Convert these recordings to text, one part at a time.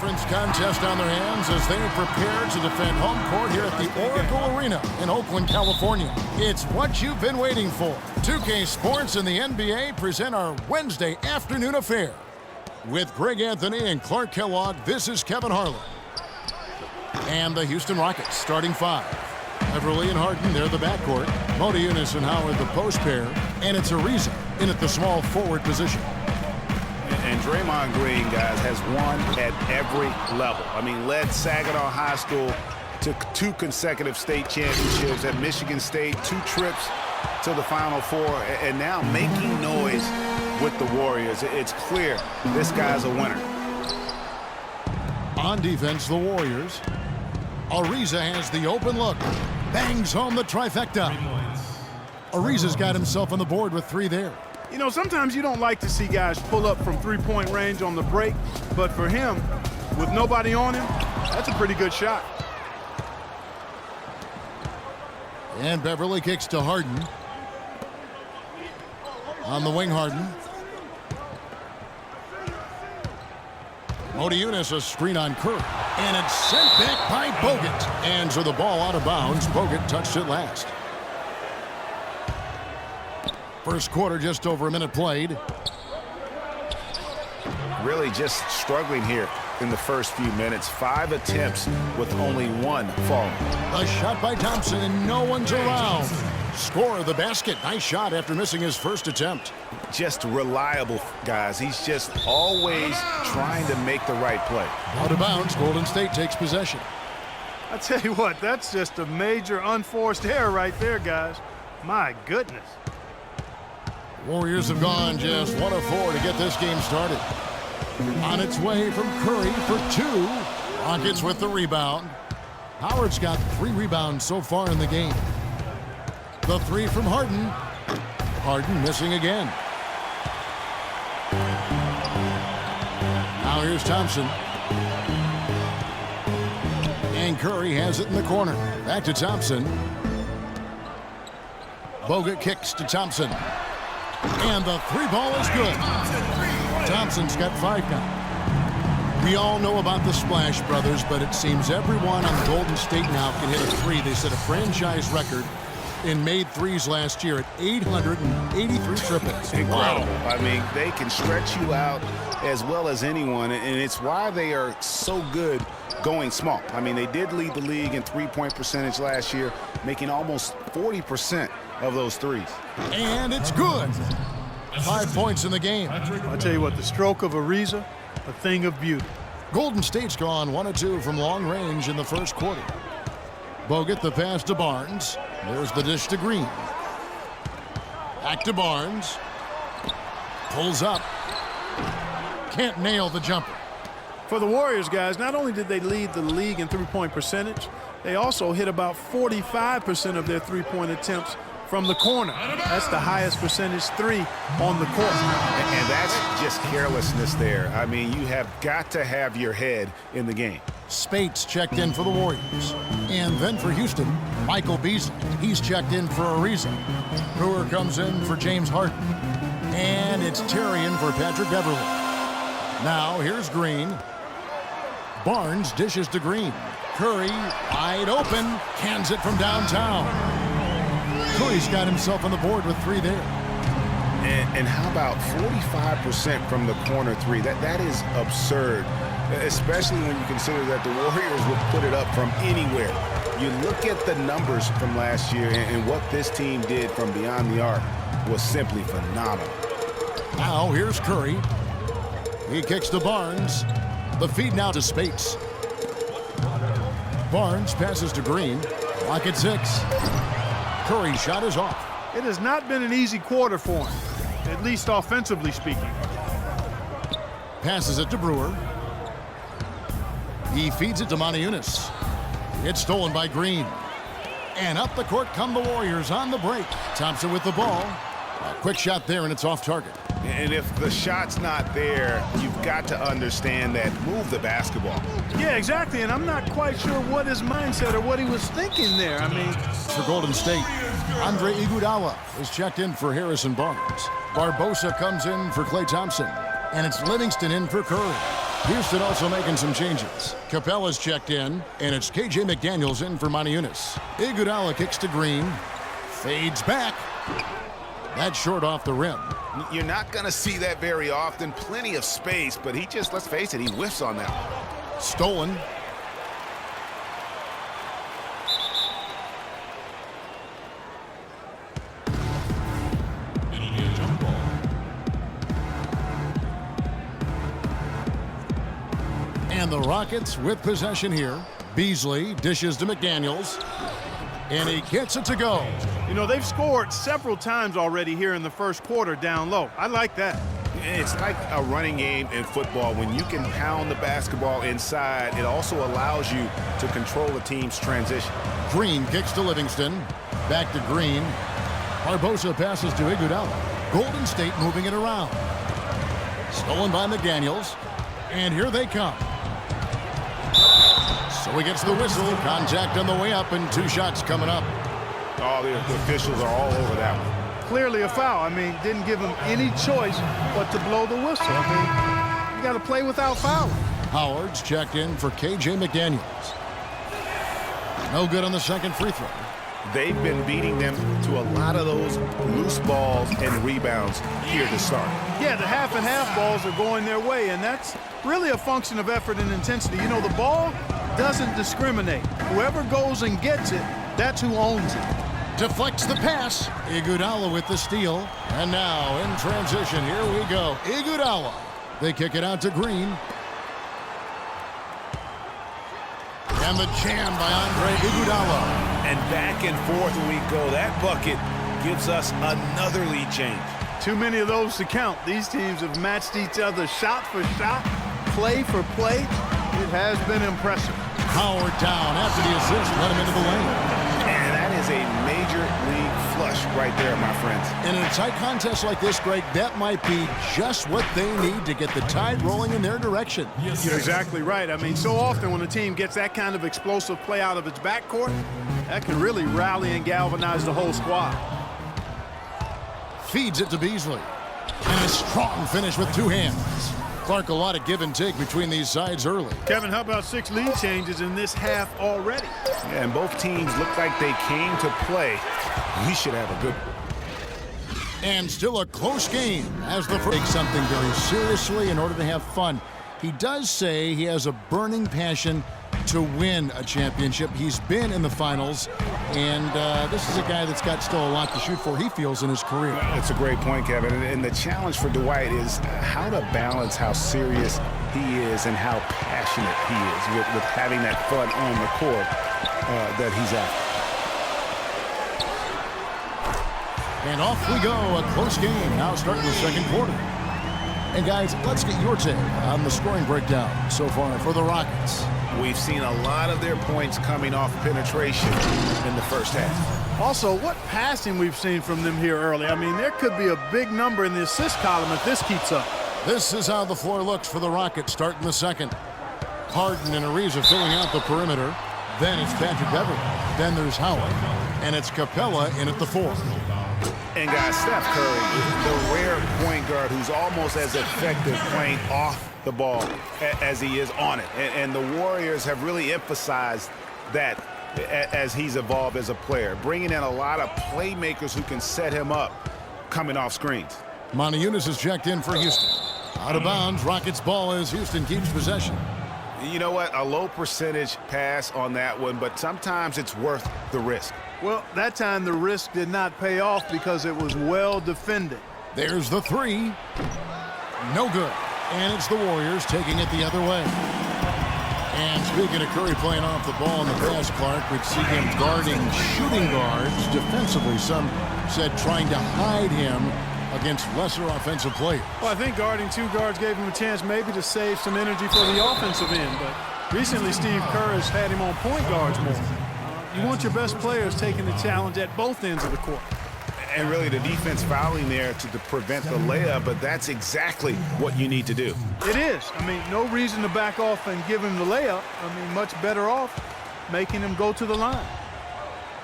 conference contest on their hands as they prepare to defend home court here at the Oracle Arena in Oakland, California. It's what you've been waiting for. 2K Sports and the NBA present our Wednesday afternoon affair. With Greg Anthony and Clark Kellogg, this is Kevin Harlan. And the Houston Rockets starting five. Beverly and Harden, they're the backcourt. Modiunas and Howard, the post pair. And it's Ariza in at the small forward position. And Draymond Green, guys, has won at every level. I mean, led Saginaw High School to 2 consecutive state championships at Michigan State, 2 trips to the Final Four, and now making noise with the Warriors. It's clear this guy's a winner. On defense, the Warriors. Ariza has the open look. Bangs home the trifecta. Ariza's got himself on the board with 3 there. You know, sometimes you don't like to see guys pull up from three-point range on the break, but for him, with nobody on him, that's a pretty good shot. And Beverly kicks to Harden. On the wing, Harden. Modiunas, a screen on Curry. And it's sent back by Bogut. And so the ball out of bounds. Bogut touched it last. First quarter, just over a minute played. Really just struggling here in the first few minutes. 5 attempts with only 1 falling. A shot by Thompson, and no one's around. Score of the basket. Nice shot after missing his first attempt. Just reliable, guys. He's just always trying to make the right play. Out of bounds, Golden State takes possession. I tell you what, that's just a major unforced error right there, guys. My goodness. Warriors have gone just 1 of 4 to get this game started. On its way from Curry for 2. Rockets with the rebound. Howard's got 3 rebounds so far in the game. The 3 from Harden. Harden missing again. Now here's Thompson. And Curry has it in the corner. Back to Thompson. Bogut kicks to Thompson. And the 3 ball is good. Thompson's got 5 now. We all know about the Splash Brothers, but it seems everyone on Golden State now can hit a 3. They set a franchise record in made 3s last year at 883 triples. Incredible. Wow. I mean, they can stretch you out as well as anyone, and it's why they are so good going small. I mean, they did lead the league in 3-point percentage last year, making almost 40% of those 3s. And it's good. 5 points in the game. I tell you what, the stroke of Ariza, a thing of beauty. Golden State's gone 1 of 2 from long range in the first quarter. Bogut the pass to Barnes. There's the dish to Green. Back to Barnes. Pulls up. Can't nail the jumper. For the Warriors, guys, not only did they lead the league in 3-point percentage, they also hit about 45% of their 3-point attempts from the corner. That's the highest percentage 3 on the court. And that's just carelessness there. I mean, you have got to have your head in the game. Spates checked in for the Warriors. And then for Houston, Michael Beasley. He's checked in for Ariza. Brewer comes in for James Harden. And it's Terrian for Patrick Beverly. Now here's Green. Barnes dishes to Green. Curry wide open. Cans it from downtown. Curry's got himself on the board with 3 there. And how about 45% from the corner 3? That is absurd, especially when you consider that the Warriors would put it up from anywhere. You look at the numbers from last year, and what this team did from beyond the arc was simply phenomenal. Now here's Curry. He kicks to Barnes. The feed now to Spates. Barnes passes to Green. Clock at 6. Curry's shot is off. It has not been an easy quarter for him, at least offensively speaking. Passes it to Brewer. He feeds it to Modiunas. It's stolen by Green. And up the court come the Warriors on the break. Thompson with the ball. A quick shot there, and it's off target. And if the shot's not there, you've got to understand that move the basketball. Yeah, exactly, and I'm not quite sure what his mindset or what he was thinking there. I mean, for Golden State, Andre Iguodala is checked in for Harrison Barnes. Barbosa comes in for Klay Thompson. And it's Livingston in for Curry. Houston also making some changes. Capella's checked in, and it's K.J. McDaniels in for Moniunas. Iguodala kicks to Green. Fades back. That's short off the rim. You're not going to see that very often. Plenty of space, but he just, let's face it, he whiffs on that one. Stolen. It'll be a jump ball. And the Rockets with possession here. Beasley dishes to McDaniels. And he gets it to go. You know, they've scored several times already here in the first quarter down low. I like that. It's like a running game in football. When you can pound the basketball inside, it also allows you to control the team's transition. Green kicks to Livingston. Back to Green. Barbosa passes to Iguodala. Golden State moving it around. Stolen by McDaniels. And here they come. So he gets the whistle. Contact on the way up, and 2 shots coming up. Oh, the officials are all over that one. Clearly a foul. I mean, didn't give him any choice but to blow the whistle. I mean, you got to play without fouling. Howard's checked in for K.J. McDaniels. No good on the second free throw. They've been beating them to a lot of those loose balls and rebounds here to start. Yeah, the half and half balls are going their way, and that's really a function of effort and intensity. You know, the ball doesn't discriminate. Whoever goes and gets it, that's who owns it. Deflects the pass. Iguodala with the steal. And now in transition, here we go. Iguodala. They kick it out to Green. And the jam by Andre Iguodala. And back and forth we go. That bucket gives us another lead change. Too many of those to count. These teams have matched each other shot for shot, play for play. It has been impressive. Howard down after the assist. Let him into the lane. And that is a major league flush right there, my friends. And in a tight contest like this, Greg, that might be just what they need to get the tide rolling in their direction. You're exactly right. I mean, so often when a team gets that kind of explosive play out of its backcourt, that can really rally and galvanize the whole squad. Feeds it to Beasley. And a strong finish with 2 hands. Clark, a lot of give and take between these sides early. Kevin, how about 6 lead changes in this half already? Yeah, and both teams look like they came to play. We should have a good one. And still a close game as the take something very seriously in order to have fun. He does say he has a burning passion to win a championship. He's been in the finals, and this is a guy that's got still a lot to shoot for, he feels, in his career. That's a great point, Kevin. And the challenge for Dwight is how to balance how serious he is and how passionate he is with having that fun on the court that he's at. And off we go, a close game now starting the second quarter. And guys, let's get your take on the scoring breakdown so far for the Rockets. We've seen a lot of their points coming off penetration in the first half. Also, what passing we've seen from them here early. I mean, there could be a big number in the assist column if this keeps up. This is how the floor looks for the Rockets starting the second. Harden and Ariza filling out the perimeter. Then it's Patrick Beverley. Then there's Howard. And it's Capella in at the 4. And guys, Steph Curry, the rare point guard who's almost as effective playing off the ball as he is on it. And the Warriors have really emphasized that as he's evolved as a player, bringing in a lot of playmakers who can set him up coming off screens. Moniunas is checked in for Houston. Out of bounds, Rockets ball as Houston keeps possession. You know what? A low percentage pass on that one, but sometimes it's worth the risk. Well, that time the risk did not pay off because it was well defended. There's the 3. No good. And it's the Warriors taking it the other way. And speaking of Curry playing off the ball in the pass, Clark, we'd see him guarding shooting guards defensively. Some said trying to hide him against lesser offensive players. Well, I think guarding 2 guards gave him a chance maybe to save some energy for the offensive end. But recently Steve Kerr has had him on point guards more. You want your best players taking the challenge at both ends of the court. And really the defense fouling there to prevent the layup, but that's exactly what you need to do. It is. I mean, no reason to back off and give him the layup. I mean, much better off making him go to the line.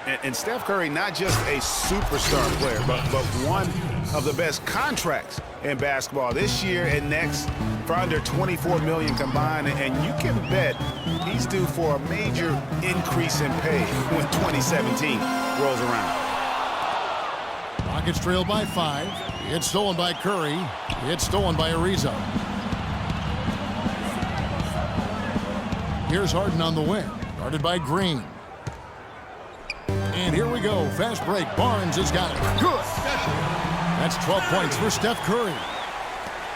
And Steph Curry, not just a superstar player, but one of the best contracts in basketball this year and next for under $24 million combined, and you can bet he's due for a major increase in pay when 2017 rolls around. Rockets trail by 5. It's stolen by Curry. It's stolen by Ariza. Here's Harden on the wing, guarded by Green. And here we go. Fast break. Barnes has got it. Good. That's 12 points for Steph Curry.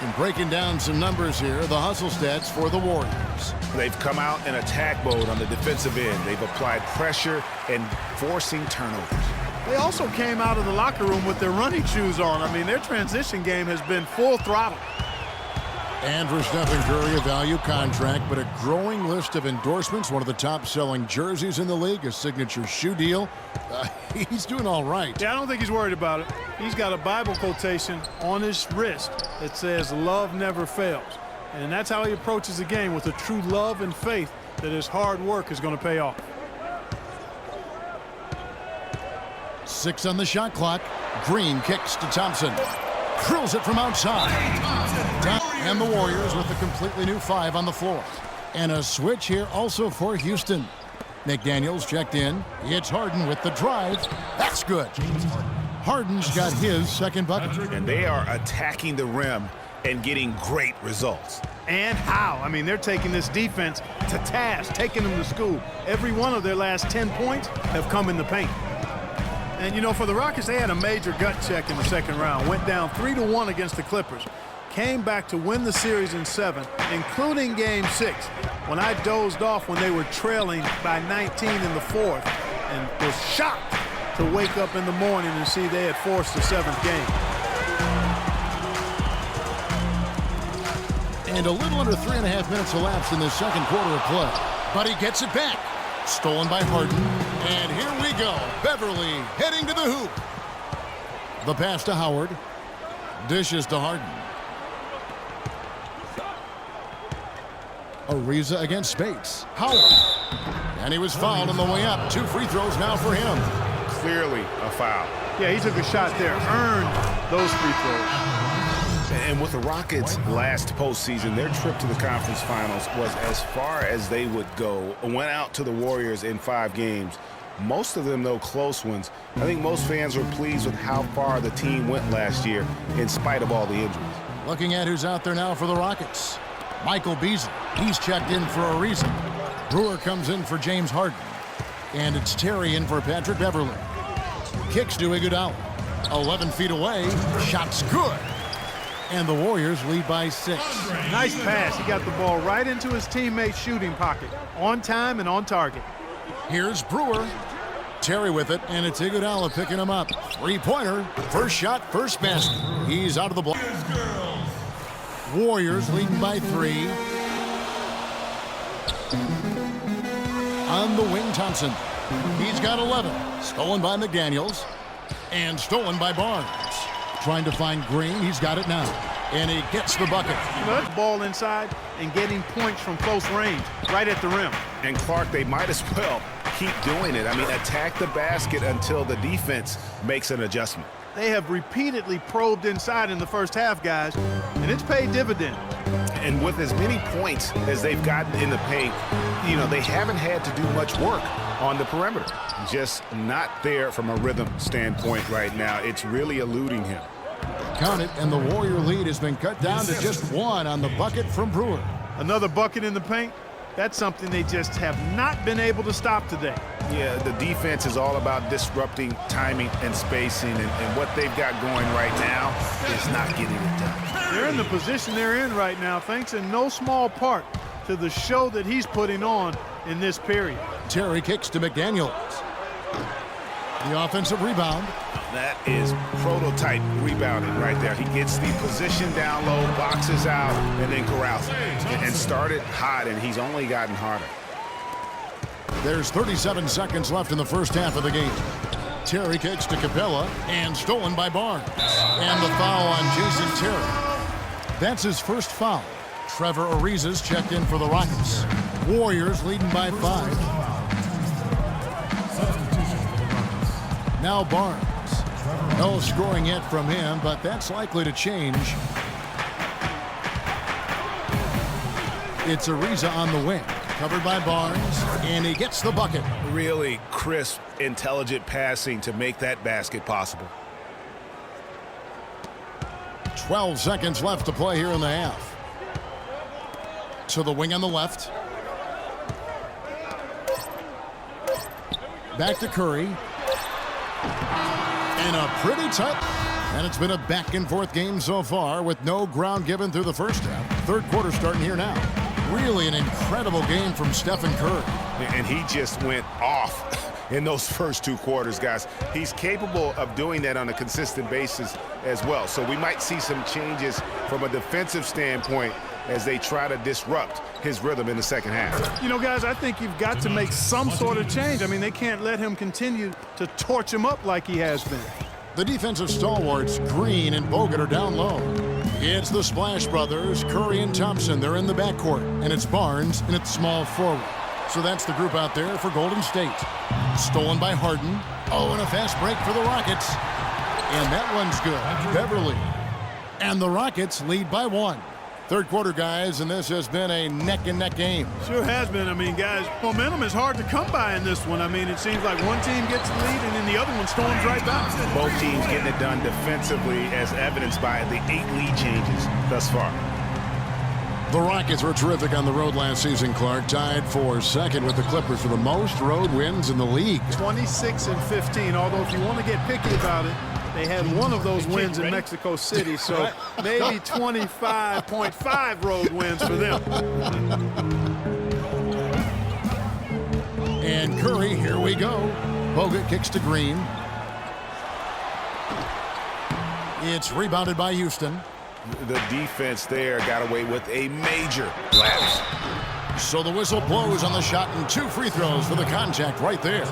And breaking down some numbers here, the hustle stats for the Warriors. They've come out in attack mode on the defensive end. They've applied pressure and forcing turnovers. They also came out of the locker room with their running shoes on. I mean, their transition game has been full throttle. And for Stephen Curry, a value contract, but a growing list of endorsements. One of the top-selling jerseys in the league, a signature shoe deal. He's doing all right. Yeah, I don't think he's worried about it. He's got a Bible quotation on his wrist that says, "Love never fails." And that's how he approaches the game, with a true love and faith that his hard work is going to pay off. 6 on the shot clock. Green kicks to Thompson. Drills it from outside. And the Warriors with a completely new 5 on the floor. And a switch here also for Houston. McDaniels checked in. It's Harden with the drive. That's good. Harden's got his second bucket. And they are attacking the rim and getting great results. And how? I mean, they're taking this defense to task, taking them to school. Every one of their last 10 points have come in the paint. And, you know, for the Rockets, they had a major gut check in the second round. Went down 3-1 against the Clippers. Came back to win the series in 7, including Game 6, when I dozed off when they were trailing by 19 in the 4th, and was shocked to wake up in the morning and see they had forced the 7th game. And a little under 3.5 minutes elapsed in the second quarter of play. But he gets it back. Stolen by Harden. And here we go. Beverly heading to the hoop. The pass to Howard. Dishes to Harden. Ariza against Spates. Howard. And he was fouled on the way up. 2 free throws now for him. Clearly a foul. Yeah, he took a shot there. Earned those free throws. And with the Rockets' last postseason, their trip to the conference finals was as far as they would go. Went out to the Warriors in 5 games. Most of them, though, close ones. I think most fans were pleased with how far the team went last year in spite of all the injuries. Looking at who's out there now for the Rockets. Michael Beasley. He's checked in for Ariza. Brewer comes in for James Harden. And it's Terry in for Patrick Beverly. Kicks to Iguodala. 11 feet away. Shot's good. And the Warriors lead by 6. Nice pass. He got the ball right into his teammate's shooting pocket. On time and on target. Here's Brewer. Terry with it, and it's Iguodala picking him up. 3-pointer. First shot, first basket. He's out of the block. Warriors leading by 3. On the wing, Thompson. He's got 11. Stolen by McDaniels. And stolen by Barnes. Trying to find Green. He's got it now. And he gets the bucket. Good ball inside and getting points from close range, right at the rim. And Clark, they might as well keep doing it. I mean, attack the basket until the defense makes an adjustment. They have repeatedly probed inside in the first half, guys, and it's paid dividends. And with as many points as they've gotten in the paint, you know, they haven't had to do much work on the perimeter. Just not there from a rhythm standpoint right now. It's really eluding him. Count it, and the Warrior lead has been cut down to just 1 on the bucket from Brewer. Another bucket in the paint. That's something they just have not been able to stop today. Yeah, the defense is all about disrupting timing and spacing, and what they've got going right now is not getting it done. They're in the position they're in right now, thanks in no small part to the show that he's putting on in this period. Terry kicks to McDaniels. The offensive rebound. That is prototype rebounding right there. He gets the position down low, boxes out, and then corrals it. And started hot, and he's only gotten harder. There's 37 seconds left in the first half of the game. Terry kicks to Capella, and stolen by Barnes. And the foul on Jason Terry. That's his first foul. Trevor Ariza's checked in for the Rockets. Warriors leading by 5. Now Barnes. No scoring yet from him, but that's likely to change. It's Ariza on the wing, covered by Barnes, and he gets the bucket. Really crisp, intelligent passing to make that basket possible. 12 seconds left to play here in the half. To the wing on the left. Back to Curry. And a pretty tight. And it's been a back-and-forth game so far with no ground given through the first half. Third quarter starting here now. Really an incredible game from Stephen Curry. And he just went off in those first 2 quarters, guys. He's capable of doing that on a consistent basis as well. So we might see some changes from a defensive standpoint as they try to disrupt his rhythm in the second half. You know, guys, I think you've got to make some sort of change. I mean, they can't let him continue to torch him up like he has been. The defensive stalwarts, Green and Bogut, are down low. It's the Splash Brothers, Curry and Thompson. They're in the backcourt. And it's Barnes, and it's small forward. So that's the group out there for Golden State. Stolen by Harden. Oh, and a fast break for the Rockets. And that one's good. Beverly. And the Rockets lead by 1. Third quarter, guys, and this has been a neck-and-neck game. Sure has been. I mean, guys, momentum is hard to come by in this one. I mean, it seems like one team gets the lead and then the other one storms right back. Both teams getting it done defensively as evidenced by the 8 lead changes thus far. The Rockets were terrific on the road last season, Clark. Tied for second with the Clippers for the most road wins in the league. 26-15, although if you want to get picky about it, they had one of those wins in Mexico City, so maybe 25.5 road wins for them. And Curry, here we go. Bogut kicks to Green. It's rebounded by Houston. The defense there got away with a major lapse. So the whistle blows on the shot and 2 free throws for the contact right there.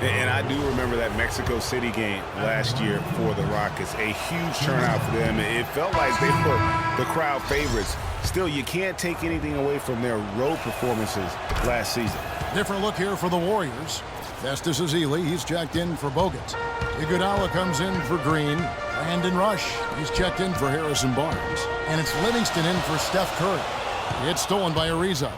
And I do remember that Mexico City game last year for the Rockets. A huge turnout for them. It felt like they were the crowd favorites. Still, you can't take anything away from their road performances last season. Different look here for the Warriors. Festus Ezeli, he's checked in for Bogut. Iguodala comes in for Green. Brandon Rush, he's checked in for Harrison Barnes. And it's Livingston in for Steph Curry. It's stolen by Ariza.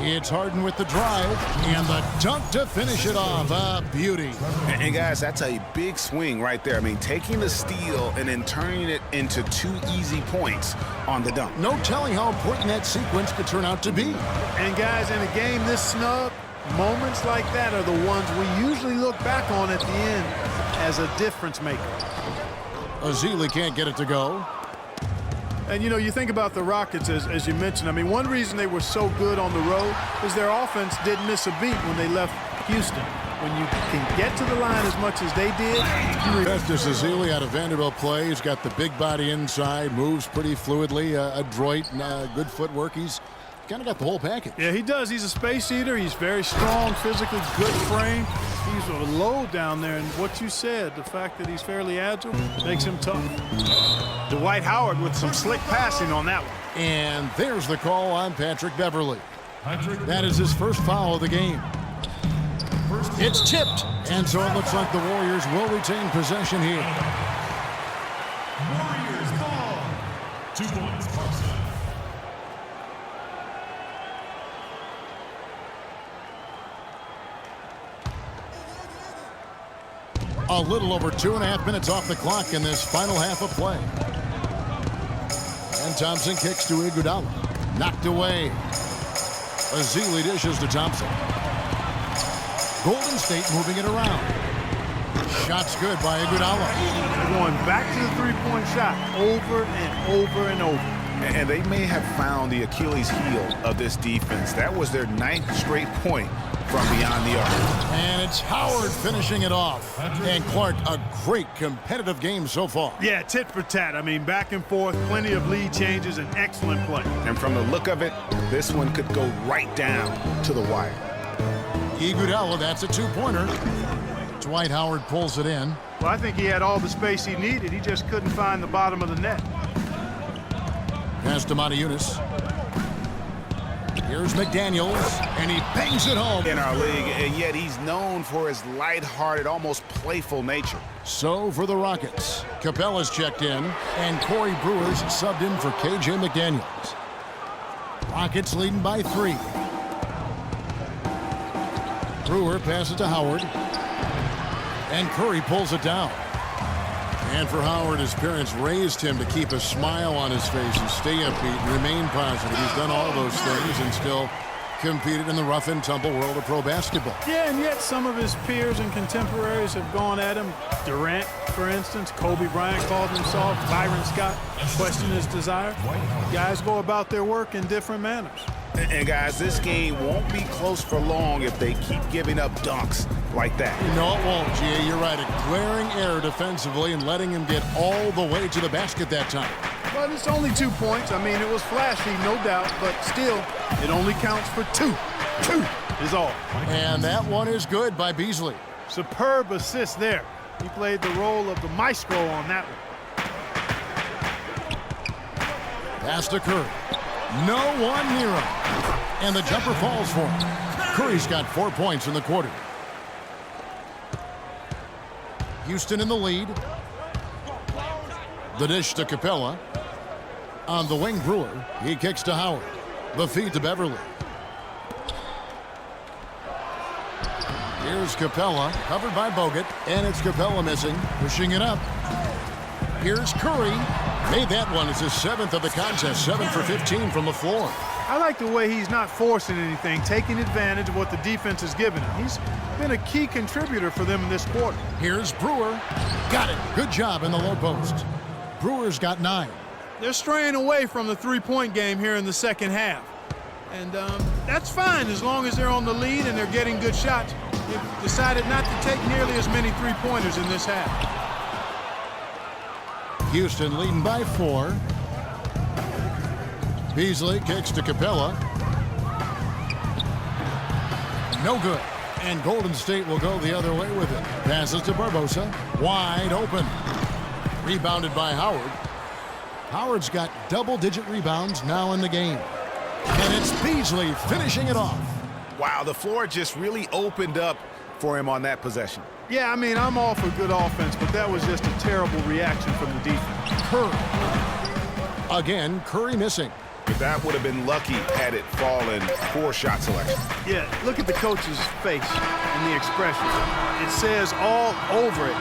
It's Harden with the drive, and the dunk to finish it off. A beauty. And guys, that's a big swing right there. I mean, taking the steal and then turning it into 2 easy points on the dunk. No telling how important that sequence could turn out to be. And guys, in a game this snug, moments like that are the ones we usually look back on at the end as a difference maker. Ezeli can't get it to go. And, you know, you think about the Rockets, as you mentioned. I mean, one reason they were so good on the road is their offense didn't miss a beat when they left Houston. When you can get to the line as much as they did. Festus Ezeli out of Vanderbilt play. He's got the big body inside, moves pretty fluidly, adroit, good footwork. He's kind of got the whole package. Yeah, he does. He's a space eater. He's very strong, physically good frame. He's a low down there. And what you said, the fact that he's fairly agile, makes him tough. Dwight Howard with some slick passing on that one. And there's the call on Patrick Beverly. That is his first foul of the game. It's tipped. And so it looks like the Warriors will retain possession here. Warriors ball. 2 points. A little over 2.5 minutes off the clock in this final half of play. And Thompson kicks to Iguodala. Knocked away. Ezeli dishes to Thompson. Golden State moving it around. Shot's good by Iguodala. Going back to the three-point shot over and over and over. And they may have found the Achilles heel of this defense. That was their 9th straight point from beyond the arc. And it's Howard finishing it off. And Clark, a great competitive game so far. Yeah, tit for tat. I mean, back and forth, plenty of lead changes, and excellent play. And from the look of it, this one could go right down to the wire. Iguodala, that's a 2-pointer. Dwight Howard pulls it in. Well, I think he had all the space he needed. He just couldn't find the bottom of the net. Pass to Monty Eunice. Here's McDaniels, and he bangs it home. In our league, and yet he's known for his lighthearted, almost playful nature. So for the Rockets, Capella's checked in, and Corey Brewer's subbed in for KJ McDaniels. Rockets leading by 3. Brewer passes to Howard, and Curry pulls it down. And for Howard, his parents raised him to keep a smile on his face and stay upbeat and remain positive. He's done all those things and still competed in the rough and tumble world of pro basketball. Yeah, and yet some of his peers and contemporaries have gone at him. Durant, for instance, Kobe Bryant called him soft. Byron Scott questioned his desire. Guys go about their work in different manners. And guys, this game won't be close for long if they keep giving up dunks like that. No, it won't, G.A. You're right. A glaring error defensively and letting him get all the way to the basket that time. But it's only 2 points. I mean, it was flashy, no doubt, but still, it only counts for 2. 2 is all. And that one is good by Beasley. Superb assist there. He played the role of the maestro on that one. Pass to Curry. No one near him. And the jumper falls for him. Curry's got 4 points in the quarter. Houston in the lead. The dish to Capella. On the wing, Brewer. He kicks to Howard. The feed to Beverly. Here's Capella, covered by Bogut, and it's Capella missing, pushing it up. Here's Curry. Made that one. It's his 7th of the contest, 7 for 15 from the floor. I like the way he's not forcing anything, taking advantage of what the defense has given him. He's been a key contributor for them in this quarter. Here's Brewer. Got it. Good job in the low post. Brewer's got 9. They're straying away from the three-point game here in the second half. And that's fine as long as they're on the lead and they're getting good shots. They've decided not to take nearly as many three-pointers in this half. Houston leading by 4. Beasley kicks to Capella. No good. And Golden State will go the other way with it. Passes to Barbosa. Wide open. Rebounded by Howard. Howard's got double-digit rebounds now in the game. And it's Beasley finishing it off. Wow, the floor just really opened up for him on that possession. Yeah, I mean, I'm all for good offense, but that was just a terrible reaction from the defense. Curry. Again, Curry missing. But that would have been lucky had it fallen. Poor shot selection. Yeah, look at the coach's face and the expression. It says all over it.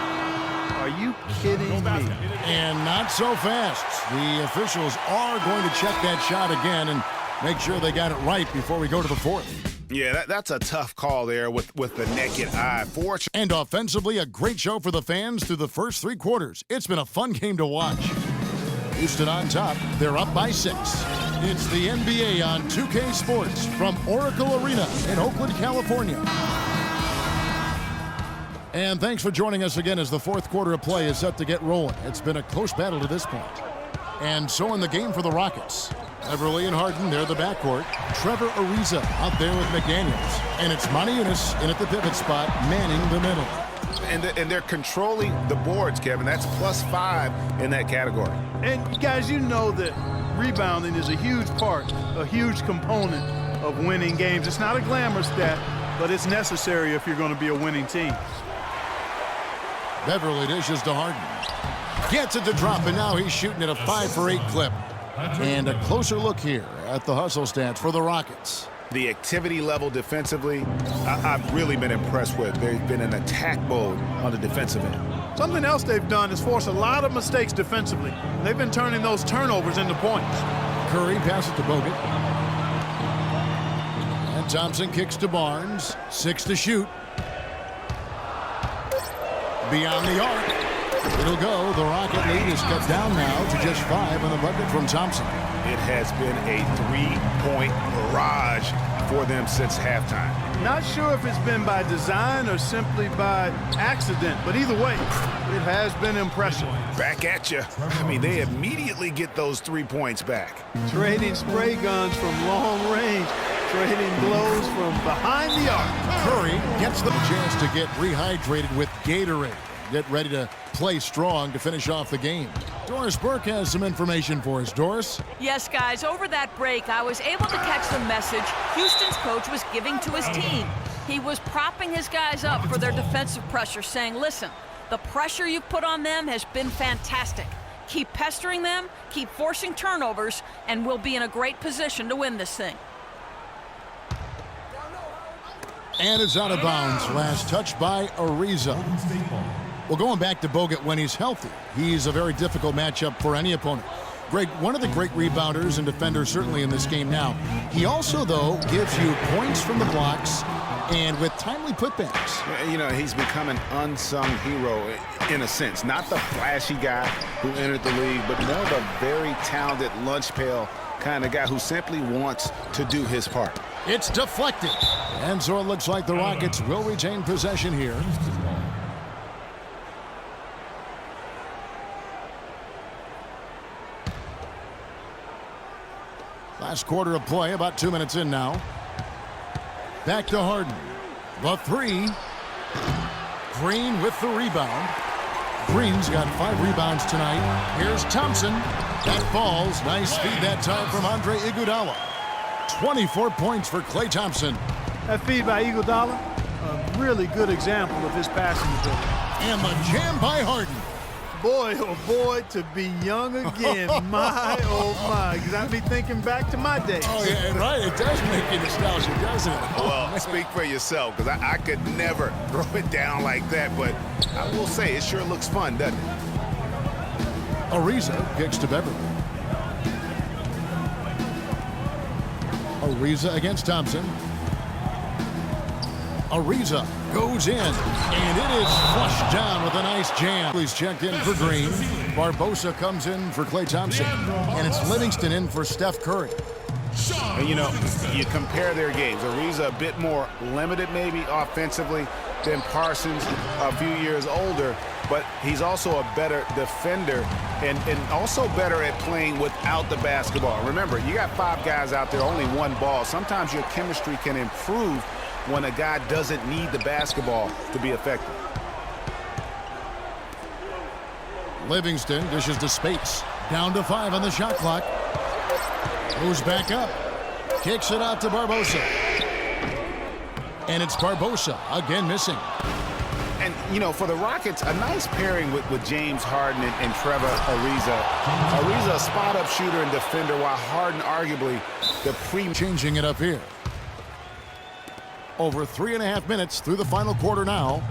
Are you kidding me? And not so fast. The officials are going to check that shot again and make sure they got it right before we go to the 4th. Yeah, that's a tough call there with the naked eye. And offensively, a great show for the fans through the first 3 quarters. It's been a fun game to watch. Houston on top. They're up by 6. It's the NBA on 2K Sports from Oracle Arena in Oakland, California. And thanks for joining us again as the 4th quarter of play is set to get rolling. It's been a close battle to this point. And so in the game for the Rockets. Beverly and Harden, they're the backcourt. Trevor Ariza out there with McDaniels. And it's Monty Eunice in at the pivot spot, manning the middle. And they're controlling the boards, Kevin. That's +5 in that category. And guys, you know that rebounding is a huge part, a huge component of winning games. It's not a glamour stat, but it's necessary if you're going to be a winning team. Beverly dishes to Harden. Gets it to drop, and now he's shooting at a 5 for 8 clip. And a closer look here at the hustle stats for the Rockets. The activity level defensively, I've really been impressed with. They've been in attack mode on the defensive end. Something else they've done is force a lot of mistakes defensively. They've been turning those turnovers into points. Curry passes to Bogut. And Thompson kicks to Barnes. 6 to shoot. Beyond the arc. It'll go. The Rocket lead is cut down now to just 5 on the bucket from Thompson. It has been a 3-point barrage for them since halftime. Not sure if it's been by design or simply by accident, but either way, it has been impressive. Back at you. I mean, they immediately get those 3 points back. Trading spray guns from long range, trading blows from behind the arc. Curry gets the chance to get rehydrated with Gatorade. get ready to play strong to finish off the game. Doris Burke has some information for us. Doris? Yes, guys, over that break, I was able to catch the message Houston's coach was giving to his team. He was propping his guys up for their defensive pressure, saying, listen, the pressure you've put on them has been fantastic. Keep pestering them, keep forcing turnovers, and we'll be in a great position to win this thing. And it's out of bounds. Last touch by Ariza. Well, going back to Bogut when he's healthy, he's a very difficult matchup for any opponent. Greg, one of the great rebounders and defenders certainly in this game now. He also, though, gives you points from the blocks and with timely putbacks. You know, he's become an unsung hero in a sense. Not the flashy guy who entered the league, but more of a very talented lunch pail kind of guy who simply wants to do his part. It's deflected. And so it looks like the Rockets will retain possession here. Last quarter of play, about 2 minutes in now. Back to Harden. The three. Green with the rebound. Green's got 5 rebounds tonight. Here's Thompson. That falls. Nice feed that time from Andre Iguodala. 24 points for Klay Thompson. That feed by Iguodala, a really good example of his passing ability. And the jam by Harden. Boy, oh boy, to be young again. My, oh my. Got me thinking back to my days. Oh, yeah, right. It does make you nostalgic, doesn't it? Well, speak for yourself, because I could never throw it down like that, but I will say it sure looks fun, doesn't it? Ariza kicks to Beverly. Ariza against Thompson. Ariza goes in, and it is flushed down with a nice jam. He's checked in for Green. Barbosa comes in for Klay Thompson, and it's Livingston in for Steph Curry. And, you know, you compare their games. Ariza a bit more limited maybe offensively than Parsons, a few years older, but he's also a better defender and also better at playing without the basketball. Remember, you got 5 guys out there, only 1 ball. Sometimes your chemistry can improve when a guy doesn't need the basketball to be effective. Livingston dishes to Spates. Down to 5 on the shot clock. Goes back up. Kicks it out to Barbosa. And it's Barbosa again missing. And, you know, for the Rockets, a nice pairing with James Harden and Trevor Ariza. Ariza, a spot-up shooter and defender, while Harden arguably the Changing it up here. Over 3.5 minutes through the final quarter now.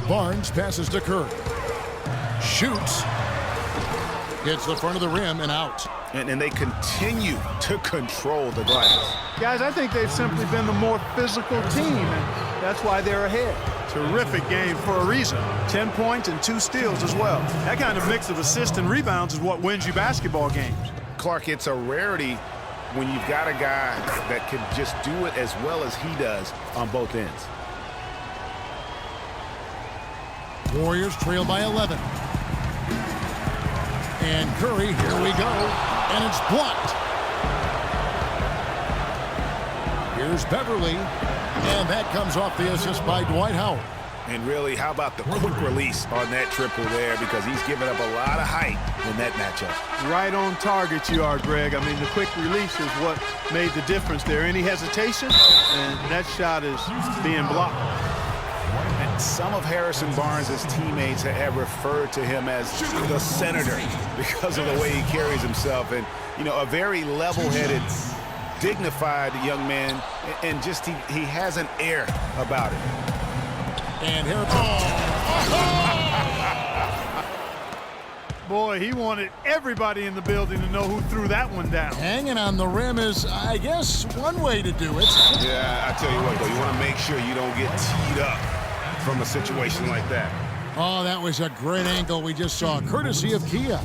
Barnes passes to Curry. Shoots. Gets the front of the rim and out. And they continue to control the glass. Guys, I think they've simply been the more physical team, and that's why they're ahead. Terrific game for Ariza. 10 points and 2 steals as well. That kind of mix of assists and rebounds is what wins you basketball games. Clark, it's a rarity when you've got a guy that can just do it as well as he does on both ends. Warriors trail by 11. And Curry, here we go. And it's blocked. Here's Beverly. And that comes off the assist by Dwight Howard. And really, how about the quick release on that triple there? Because he's given up a lot of height in that matchup. Right on target you are, Greg. I mean, the quick release is what made the difference there. Any hesitation, and that shot is being blocked. And some of Harrison Barnes' teammates have referred to him as the senator because of the way he carries himself. And, you know, a very level-headed, dignified young man, and just he has an air about it. And here Boy, he wanted everybody in the building to know who threw that one down. hanging on the rim is, I guess, one way to do it. Yeah, I tell you what, though, you want to make sure you don't get teed up from a situation like that. Oh, that was a great angle we just saw, courtesy of Kia.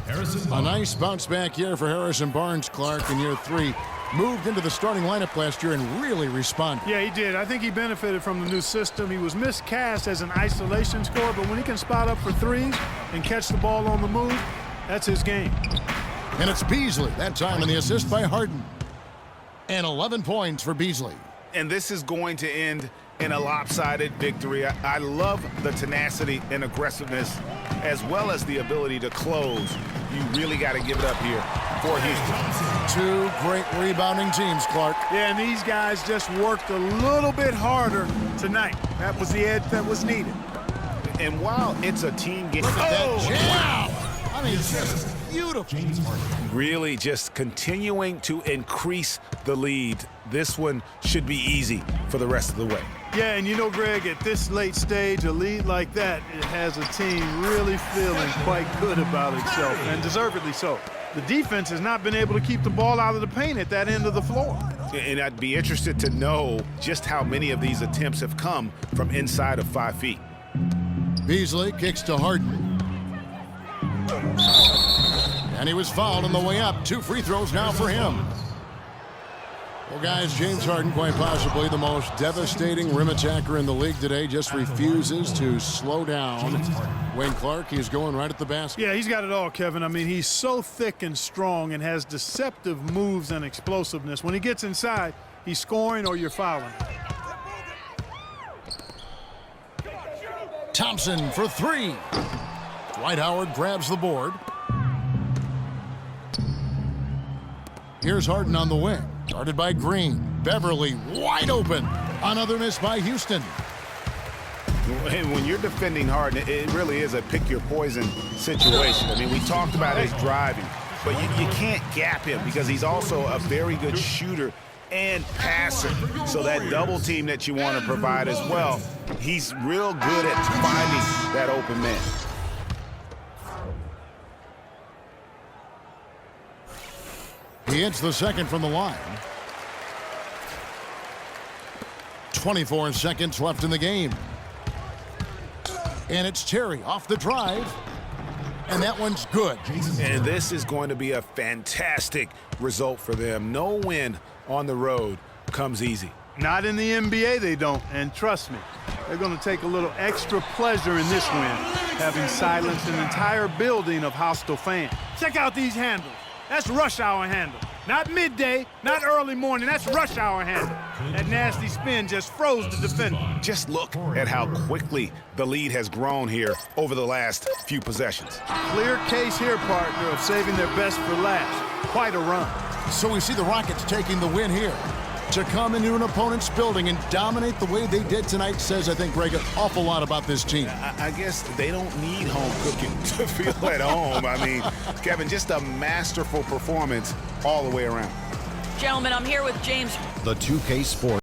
A nice bounce back here for Harrison Barnes, Clark, in year 3. Moved into the starting lineup last year and really responded. Yeah, he did. I think he benefited from the new system. He was miscast as an isolation scorer, but when he can spot up for threes and catch the ball on the move, that's his game. And it's Beasley, that time in the assist by Harden. And 11 points for Beasley. And this is going to end in a lopsided victory. I love the tenacity and aggressiveness as well as the ability to close. You really got to give it up here for Houston. Two great rebounding teams, Clark. Yeah, and these guys just worked a little bit harder tonight. That was the edge that was needed. And while it's a team game, That jam! I mean, just beautiful. really just continuing to increase the lead. This one should be easy for the rest of the way. Yeah, and you know, Greg, at this late stage, a lead like that, it has a team really feeling quite good about itself, and deservedly so. The defense has not been able to keep the ball out of the paint at that end of the floor. And I'd be interested to know just how many of these attempts have come from inside of 5 feet. Beasley kicks to Harden. And he was fouled on the way up. 2 free throws now for him. Well, guys, James Harden, quite possibly the most devastating rim attacker in the league today, just refuses to slow down. Wayne Clark, he's going right at the basket. Yeah, he's got it all, Kevin. I mean, he's so thick and strong and has deceptive moves and explosiveness. When he gets inside, he's scoring or you're fouling. Thompson for 3. Dwight Howard grabs the board. Here's Harden on the wing. Guarded by Green. Beverly wide open. Another miss by Houston. And when you're defending Harden, it really is a pick-your-poison situation. I mean, we talked about his driving, but you can't gap him because he's also a very good shooter and passer. So that double team that you want to provide as well, he's real good at finding that open man. He hits the second from the line. 24 seconds left in the game. And it's Terry off the drive. And that one's good. And this is going to be a fantastic result for them. No win on the road comes easy. Not in the NBA, they don't. And trust me, they're going to take a little extra pleasure in this win, having silenced an entire building of hostile fans. Check out these handles. That's rush hour handle. Not midday, not early morning. That's rush hour handle. That nasty spin just froze the defender. Just look at how quickly the lead has grown here over the last few possessions. Clear case here, partner, of saving their best for last. Quite a run. So we see the Rockets taking the win here. To come into an opponent's building and dominate the way they did tonight says, I think, Greg, an awful lot about this team. I guess they don't need home cooking to feel at home. I mean, Kevin, just a masterful performance all the way around. Gentlemen, I'm here with James. The 2K Sports